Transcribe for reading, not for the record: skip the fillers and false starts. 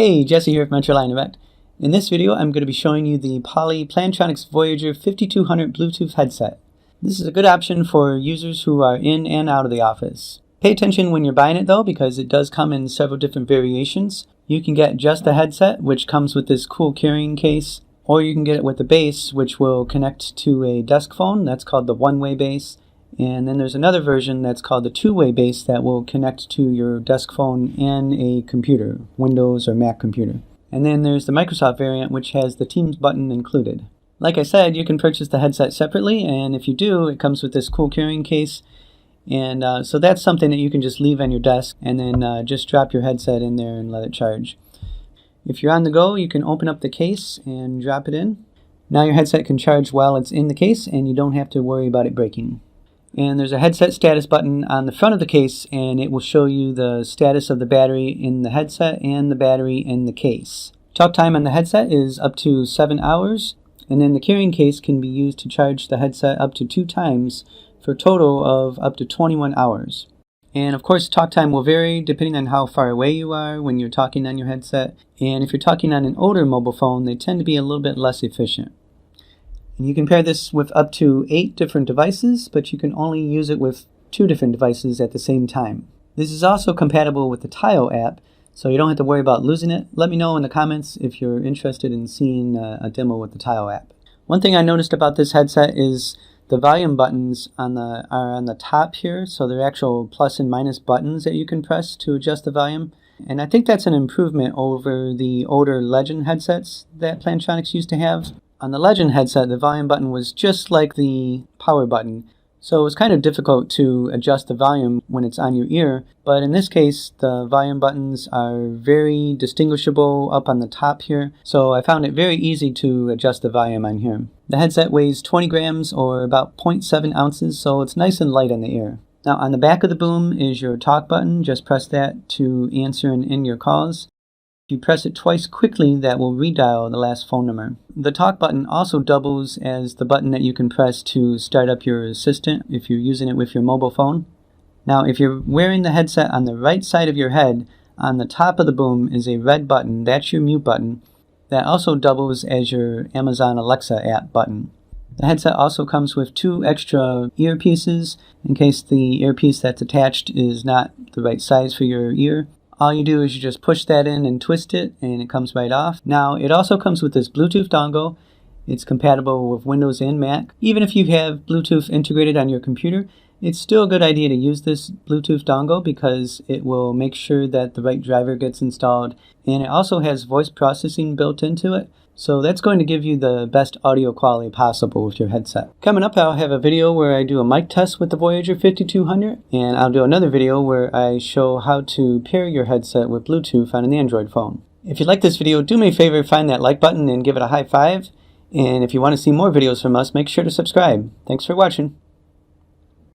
Hey, Jesse here from MetrolineDirect. In this video, I'm going to be showing you the Plantronics Voyager 5200 Bluetooth headset. This is a good option for users who are in and out of the office. Pay attention when you're buying it though, because it does come in several different variations. You can get just the headset, which comes with this cool carrying case, or you can get it with the base, which will connect to a desk phone. That's called the one-way base. And then there's another version that's called the two-way base that will connect to your desk phone and a computer, Windows or Mac computer. And then there's the Microsoft variant, which has the Teams button included. Like I said, you can purchase the headset separately, and if you do, it comes with this cool carrying case. And so that's something that you can just leave on your desk and then just drop your headset in there and let it charge. If you're on the go, you can open up the case and drop it in. Now your headset can charge while it's in the case, and you don't have to worry about it breaking. And there's a headset status button on the front of the case, and it will show you the status of the battery in the headset and the battery in the case. Talk time on the headset is up to 7 hours, and then the carrying case can be used to charge the headset up to 2 times for a total of up to 21 hours. And of course, talk time will vary depending on how far away you are when you're talking on your headset. And if you're talking on an older mobile phone, they tend to be a little bit less efficient. And you can pair this with up to 8 different devices, but you can only use it with 2 different devices at the same time. This is also compatible with the Tile app, so you don't have to worry about losing it. Let me know in the comments if you're interested in seeing a demo with the Tile app. One thing I noticed about this headset is the volume buttons are on the top here, so they're actual plus and minus buttons that you can press to adjust the volume. And I think that's an improvement over the older Legend headsets that Plantronics used to have. On the Legend headset, the volume button was just like the power button, so it was kind of difficult to adjust the volume when it's on your ear, but in this case, the volume buttons are very distinguishable up on the top here, so I found it very easy to adjust the volume on here. The headset weighs 20 grams or about 0.7 ounces, so it's nice and light on the ear. Now on the back of the boom is your talk button. Just press that to answer and end your calls. If you press it twice quickly, that will redial the last phone number. The talk button also doubles as the button that you can press to start up your assistant if you're using it with your mobile phone. Now, if you're wearing the headset on the right side of your head, on the top of the boom is a red button. That's your mute button. That also doubles as your Amazon Alexa app button. The headset also comes with 2 extra earpieces in case the earpiece that's attached is not the right size for your ear. All you do is you just push that in and twist it, and it comes right off. Now, it also comes with this Bluetooth dongle. It's compatible with Windows and Mac. Even if you have Bluetooth integrated on your computer, it's still a good idea to use this Bluetooth dongle because it will make sure that the right driver gets installed. And it also has voice processing built into it. So that's going to give you the best audio quality possible with your headset. Coming up, I'll have a video where I do a mic test with the Voyager 5200, and I'll do another video where I show how to pair your headset with Bluetooth on an Android phone. If you like this video, do me a favor, find that like button and give it a high five. And if you want to see more videos from us, make sure to subscribe. Thanks for watching.